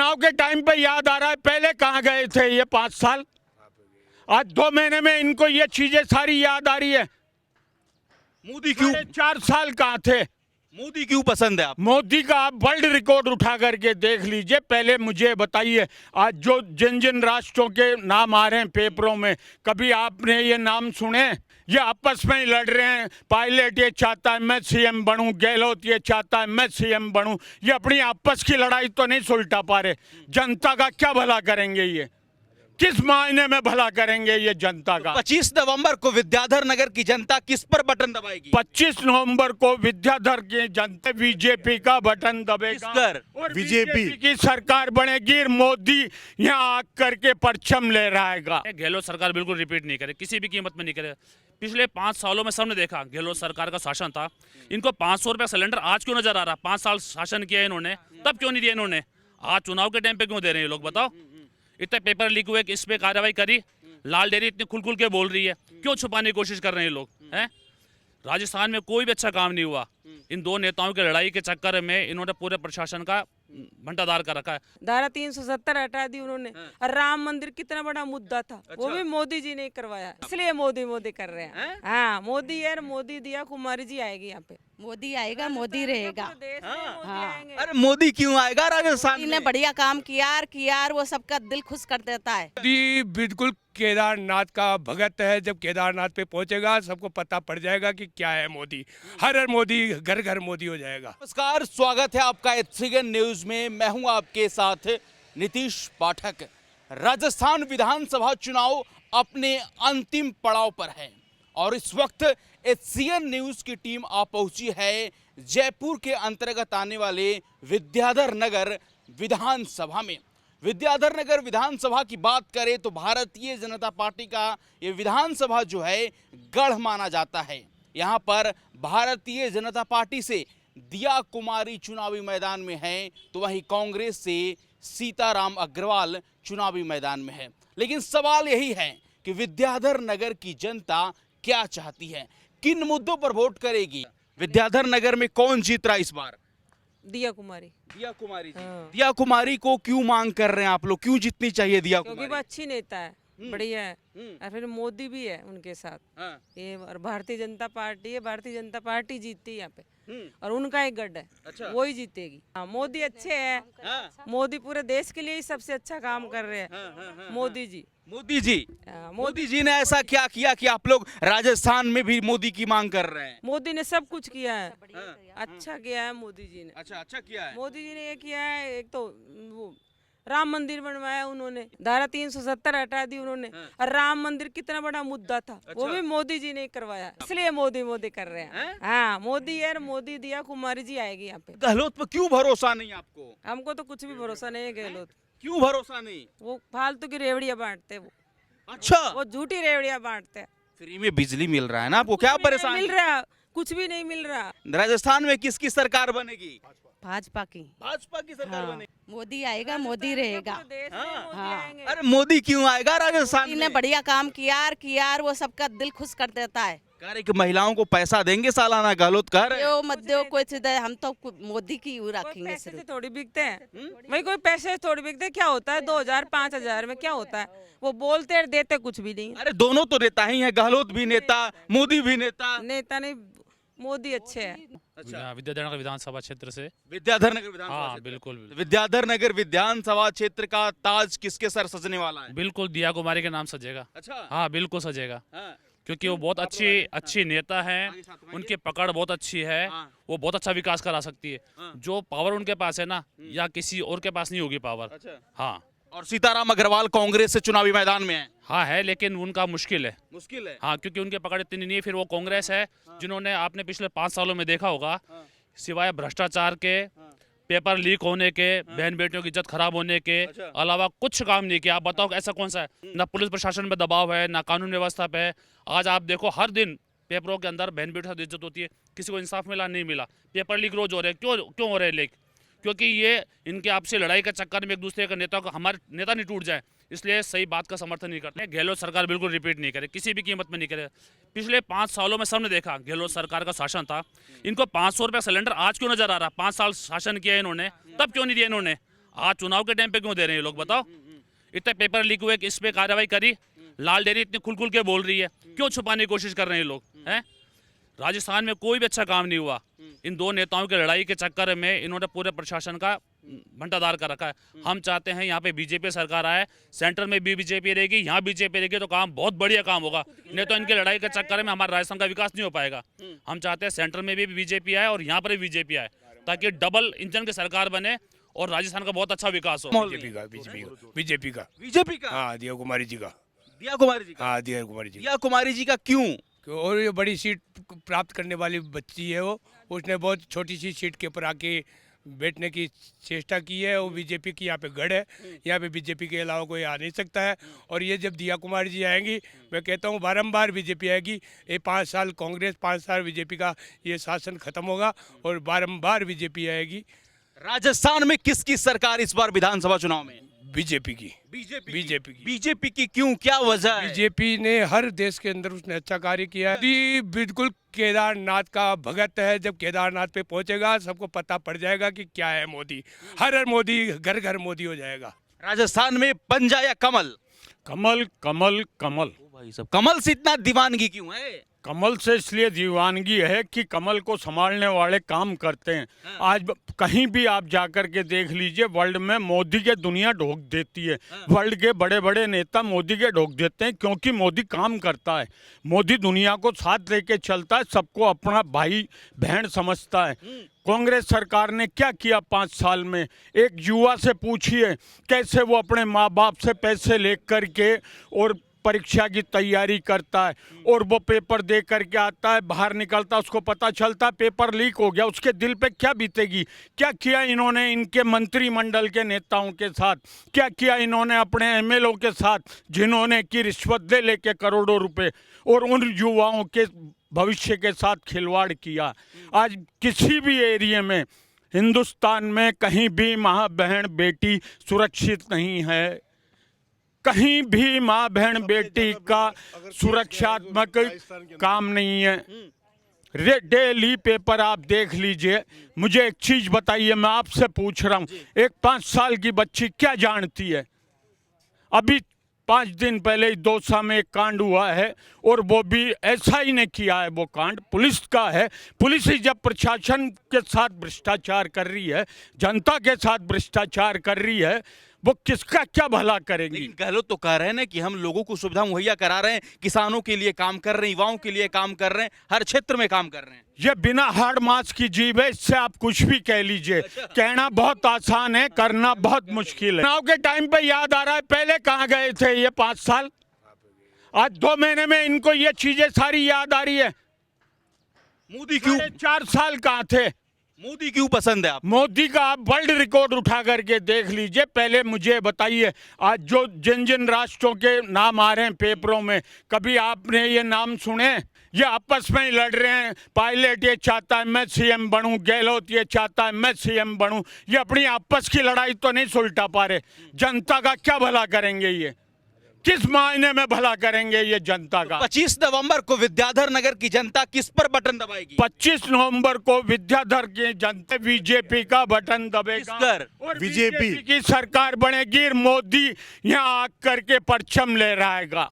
चुनाव के टाइम पे याद आ रहा है, पहले कहाँ गए थे ये 5 साल? आज 2 महीने में इनको ये चीजें सारी याद आ रही है। मोदी क्यों 4 साल कहाँ थे? मोदी क्यों पसंद है आप? मोदी का आप वर्ल्ड रिकॉर्ड उठा करके देख लीजिए। पहले मुझे बताइए, आज जो जिन जिन राष्ट्रों के नाम आ रहे हैं पेपरों में, कभी आपने ये नाम सुने? ये आपस में ही लड़ रहे हैं। पायलट ये चाहता है मैं सीएम बनूं, गहलोत ये चाहता है मैं सीएम बनूं। ये अपनी आपस की लड़ाई तो नहीं सुलटा पा रहे। जनता का क्या भला करेंगे? ये किस मायने में भला करेंगे ये जनता का? 25 नवंबर को विद्याधर नगर की जनता किस पर बटन दबाएगी? 25 नवंबर को विद्याधर की जनता बीजेपी का बटन दबेगा किसकर? और बीजेपी की सरकार बनेगी। मोदी यहाँ आकर के परचम ले रहेगा। गहलोत सरकार बिल्कुल रिपीट नहीं करे, किसी भी कीमत में नहीं करे। पिछले 5 सालों में सबने देखा गहलोत सरकार का शासन था। इनको 500 रुपये सिलेंडर आज क्यों नजर आ रहा? 5 साल शासन किया इन्होंने, तब क्यों नहीं दिया इन्होंने? आज चुनाव के टाइम पे क्यों दे रहे हैं ये लोग, बताओ? इतने पेपर लीक हुए कि इस पे कार्रवाई करी। लाल डेयरी इतनी खुल खुल के बोल रही है, क्यों छुपाने की कोशिश कर रहे हैं लोग? हैं? राजस्थान में कोई भी अच्छा काम नहीं हुआ। इन दो नेताओं की लड़ाई के चक्कर में इन्होंने पूरे प्रशासन का भंटादार कर रखा है। धारा 370 हटा दी उन्होंने। और राम मंदिर कितना बड़ा मुद्दा था, वो भी मोदी जी ने करवाया, इसलिए मोदी मोदी कर रहे हैं। हाँ, मोदी यार, मोदी दिया, कुमारी जी आएगी यहाँ पे। मोदी आएगा, मोदी रहेगा। अरे मोदी क्यों आएगा राजस्थान मोदी ने में? बढ़िया काम किया, वो सबका दिल खुश कर देता है। मोदी बिल्कुल केदारनाथ का भगत है। जब केदारनाथ पे पहुंचेगा सबको पता पड़ जाएगा कि क्या है मोदी। हर मोदी, घर घर मोदी हो जाएगा। नमस्कार, स्वागत है आपका एचसीएन न्यूज में। मैं हूं आपके साथ नीतीश पाठक। राजस्थान विधानसभा चुनाव अपने अंतिम पड़ाव पर है और इस वक्त एचसीएन न्यूज की टीम आ पहुंची है जयपुर के अंतर्गत आने वाले विद्याधर नगर विधानसभा में। विद्याधर नगर विधानसभा की बात करें तो भारतीय जनता पार्टी का ये विधानसभा जो है गढ़ माना जाता है। यहाँ पर भारतीय जनता पार्टी से दिया कुमारी चुनावी मैदान में है, तो वहीं कांग्रेस से सीताराम अग्रवाल चुनावी मैदान में है। लेकिन सवाल यही है कि विद्याधर नगर की जनता क्या चाहती है, किन मुद्दों पर वोट करेगी? विद्याधर नगर में कौन जीत रहा इस बार? दिया कुमारी। दिया कुमारी जी। हाँ। दिया कुमारी को क्यों मांग कर रहे हैं आप लोग? क्यों जितनी चाहिए दिया क्योंकि कुमारी? वो अच्छी नेता है, बढ़िया है। और फिर मोदी भी है उनके साथ। हाँ। ये और भारतीय जनता पार्टी है, भारतीय जनता पार्टी जीतती है यहाँ पे। और उनका एक गढ़ है, अच्छा। वो ही जीतेगी। हाँ, मोदी अच्छे हैं। हाँ। मोदी पूरे देश के लिए ही सबसे अच्छा काम कर रहे हैं। मोदी जी। मोदी जी। हाँ, मोदी जी ने ऐसा क्या किया कि आप लोग राजस्थान में भी मोदी की मांग कर रहे हैं? मोदी ने सब कुछ किया है, हाँ। अच्छा किया है मोदी जी ने। अच्छा किया है। मोदी जी ने ये किया है, एक तो वो राम मंदिर बनवाया उन्होंने, धारा 370 हटा दी उन्होंने। और राम मंदिर कितना बड़ा मुद्दा था, वो भी मोदी जी ने करवाया, इसलिए मोदी मोदी कर रहे हैं। हाँ, मोदी यार, मोदी दिया, कुमारी जी आएगी यहाँ पे। गहलोत पर क्यों भरोसा नहीं आपको? हमको तो कुछ भी भरोसा नहीं है गहलोत। क्यों भरोसा नहीं? वो फालतू की रेवड़ियाँ बांटते, अच्छा, वो झूठी रेवड़ियाँ बांटते हैं। फ्री में बिजली मिल रहा है ना आपको, क्या परेशानी? मिल रहा, कुछ भी नहीं मिल रहा। राजस्थान में किसकी सरकार बनेगी? भाजपा की। भाजपा की सरकार बनेगी। मोदी आएगा, मोदी रहेगा। पूरे देश में मोदी आएंगे। अरे मोदी क्यों आएगा राजस्थान मोदी ने में? बढ़िया काम किया, वो सबका दिल खुश कर देता है। कह रहे कि महिलाओं को पैसा देंगे सालाना, गहलोत कह रहे हैं। जो मध्य कोई चीज है, हम तो मोदी की कोई रखेंगे पैसे से सिर्फ। थोड़ी बिकते हैं भाई, कोई पैसे से थोड़ी बिकते हैं। क्या होता है 2000 5000 में क्या होता है? वो बोलते और देते कुछ भी नहीं। अरे दोनों तो नेता ही हैं, गहलोत भी नेता, मोदी भी नेता। नेता नहीं, मोदी अच्छे हैं। अच्छा, विद्याधर नगर विधानसभा क्षेत्र से। विद्याधर नगर विधानसभा हाँ, क्षेत्र। बिल्कुल बिल्कुल। विद्याधर नगर विधानसभा क्षेत्र का ताज किसके सर सजने वाला है? बिल्कुल दिया कुमारी के नाम सजेगा। अच्छा। हाँ, बिल्कुल सजेगा, हाँ। क्योंकि वो बहुत अच्छी नेता हैं। उनकी पकड़ बहुत अच्छी है, हाँ। वो बहुत अच्छा विकास करा सकती है। हाँ। जो पावर उनके पास है ना, या किसी और के पास नहीं होगी पावर। अच्छा। हाँ और सीताराम अग्रवाल कांग्रेस से चुनावी मैदान में है। हाँ है, लेकिन उनका मुश्किल है। मुश्किल है। हाँ, क्योंकि उनके पकड़ इतनी नहीं है। फिर वो कांग्रेस है जिन्होंने आपने पिछले 5 सालों में देखा होगा, सिवाय भ्रष्टाचार के, पेपर लीक होने के, बहन बेटियों की इज्जत खराब होने के अच्छा। अलावा कुछ काम नहीं किया। आप बताओ ऐसा कौन सा है? ना पुलिस प्रशासन पे दबाव है, ना कानून व्यवस्था पे है। आज आप देखो हर दिन पेपरों के अंदर बहन बेटियों से इज्जत होती है, किसी को इंसाफ मिला नहीं मिला। पेपर लीक रोज हो रहे हैं। क्यों हो रहे हैं लीक? क्योंकि ये इनके आपसी लड़ाई के चक्कर में एक दूसरे का नेता को, हमारे नेता नहीं टूट जाए, इसलिए सही बात का समर्थन नहीं करते। गहलोत सरकार बिल्कुल रिपीट नहीं करे, किसी भी कीमत में नहीं करे। पिछले 5 सालों में सबने देखा गहलोत सरकार का शासन था। इनको 500 रुपये सिलेंडर आज क्यों नजर आ रहा? 5 साल शासन किया इन्होंने, तब क्यों नहीं दिया इन्होंने? आज चुनाव के टाइम पे क्यों दे रहे हैं ये लोग बताओ। इतने पेपर लीक हुए कि इस पे कार्रवाई करी, लाल डेयरी इतनी खुल खुल के बोल रही है, क्यों छुपाने की कोशिश कर रहे हैं ये लोग हैं। राजस्थान में कोई भी अच्छा काम नहीं हुआ, इन दो नेताओं की लड़ाई के चक्कर में इन्होंने पूरे प्रशासन का भंटादार कर रखा है। हम चाहते हैं यहाँ पे बीजेपी सरकार आए, सेंटर में भी बीजेपी रहेगी, यहाँ बीजेपी रहेगी तो काम बहुत बढ़िया काम होगा, नहीं तो इनकी लड़ाई के चक्कर में हमारा राजस्थान का विकास नहीं हो पाएगा। हम चाहते हैं सेंटर में भी बीजेपी आए और यहाँ पर भी बीजेपी आए, ताकि डबल इंजन की सरकार बने और राजस्थान का बहुत अच्छा विकास हो। बीजेपी का बीजेपी का, हाँ दिया कुमारी जी का, दिया कुमारी जी का, हाँ दिया कुमारी जी दिया कुमारी जी का क्यों? और ये बड़ी सीट प्राप्त करने वाली बच्ची है वो, उसने बहुत छोटी सी सीट के ऊपर आके बैठने की चेष्टा की है। वो बीजेपी की यहाँ पे गढ़ है, यहाँ पे बीजेपी के अलावा कोई आ नहीं सकता है। और ये जब दिया कुमारी जी आएंगी, मैं कहता हूँ बारंबार बीजेपी आएगी। ये 5 साल कांग्रेस, 5 साल बीजेपी का ये शासन खत्म होगा और बारंबार बीजेपी आएगी। राजस्थान में किसकी सरकार इस बार विधानसभा चुनाव में? बीजेपी की, बीजेपी की। बीजेपी की क्यों, क्या वजह है? बीजेपी ने हर देश के अंदर उसने अच्छा कार्य किया है। मोदी बिल्कुल केदारनाथ का भगत है। जब केदारनाथ पे पहुंचेगा सबको पता पड़ जाएगा कि क्या है मोदी। हर मोदी, घर घर मोदी हो जाएगा। राजस्थान में पंजा या कमल? कमल कमल कमल। भाई साहब, कमल से इतना दीवानगी क्यों है? कमल से इसलिए दीवानगी है कि कमल को संभालने वाले काम करते हैं। आज कहीं भी आप जाकर के देख लीजिए, वर्ल्ड में मोदी के दुनिया ढोक देती है। वर्ल्ड के बड़े बड़े नेता मोदी के ढोक देते हैं, क्योंकि मोदी काम करता है। मोदी दुनिया को साथ लेके चलता है, सबको अपना भाई बहन समझता है। कांग्रेस सरकार ने क्या किया 5 साल में? एक युवा से पूछिए कैसे वो अपने माँ बाप से पैसे ले करके और परीक्षा की तैयारी करता है, और वो पेपर दे करके आता है, बाहर निकलता है, उसको पता चलता है पेपर लीक हो गया, उसके दिल पे क्या बीतेगी। क्या किया इन्होंने इनके मंत्रिमंडल के नेताओं के साथ, क्या किया इन्होंने अपने एमएलओ के साथ, जिन्होंने की रिश्वत ले लेके करोड़ों रुपए और उन युवाओं के भविष्य के साथ खिलवाड़ किया। आज किसी भी एरिया में हिंदुस्तान में कहीं भी माँ बहन बेटी सुरक्षित नहीं है। कहीं भी माँ बहन बेटी का सुरक्षात्मक काम नहीं है। डेली पेपर आप देख लीजिए। मुझे एक चीज बताइए, मैं आपसे पूछ रहा हूँ, एक 5 साल की बच्ची क्या जानती है? अभी 5 दिन पहले ही दौसा में एक कांड हुआ है, और वो भी ऐसा ही ने किया है, वो कांड पुलिस का है। पुलिस ही जब प्रशासन के साथ भ्रष्टाचार कर रही है, जनता के साथ भ्रष्टाचार कर रही है, वो किसका क्या भला करेंगी? लेकिन गहलोत तो कह रहे हैं ना कि हम लोगों को सुविधा मुहैया करा रहे हैं, किसानों के लिए काम कर रहे हैं, युवाओं के लिए काम कर रहे हैं, हर क्षेत्र में काम कर रहे हैं। ये बिना हाड़ मास की जीव है, इससे आप कुछ भी कह लीजिए। कहना बहुत आसान है, करना बहुत मुश्किल है। चुनाव के टाइम पे याद आ रहा है, पहले कहाँ गए थे ये 5 साल? आज 2 महीने में इनको ये चीजें सारी याद आ रही है। मोदी क्यों, 4 साल कहाँ थे? मोदी क्यों पसंद है आप? मोदी का आप वर्ल्ड रिकॉर्ड उठा करके देख लीजिए। पहले मुझे बताइए, आज जो जिन जिन राष्ट्रों के नाम आ रहे हैं पेपरों में, कभी आपने ये नाम सुने? ये आपस में ही लड़ रहे हैं। पायलट ये चाहता है मैं सीएम बनूं, गहलोत ये चाहता है मैं सीएम बनूं। ये अपनी आपस की लड़ाई तो नहीं सुलटा पा रहे। जनता का क्या भला करेंगे? ये किस मायने में भला करेंगे ये जनता का? 25 नवंबर को विद्याधर नगर की जनता किस पर बटन दबाएगी? 25 नवंबर को विद्याधर की जनता बीजेपी का बटन दबेगा किसकर? और बीजेपी की सरकार बनेगी। मोदी यहाँ आकर के परचम ले रहेगा।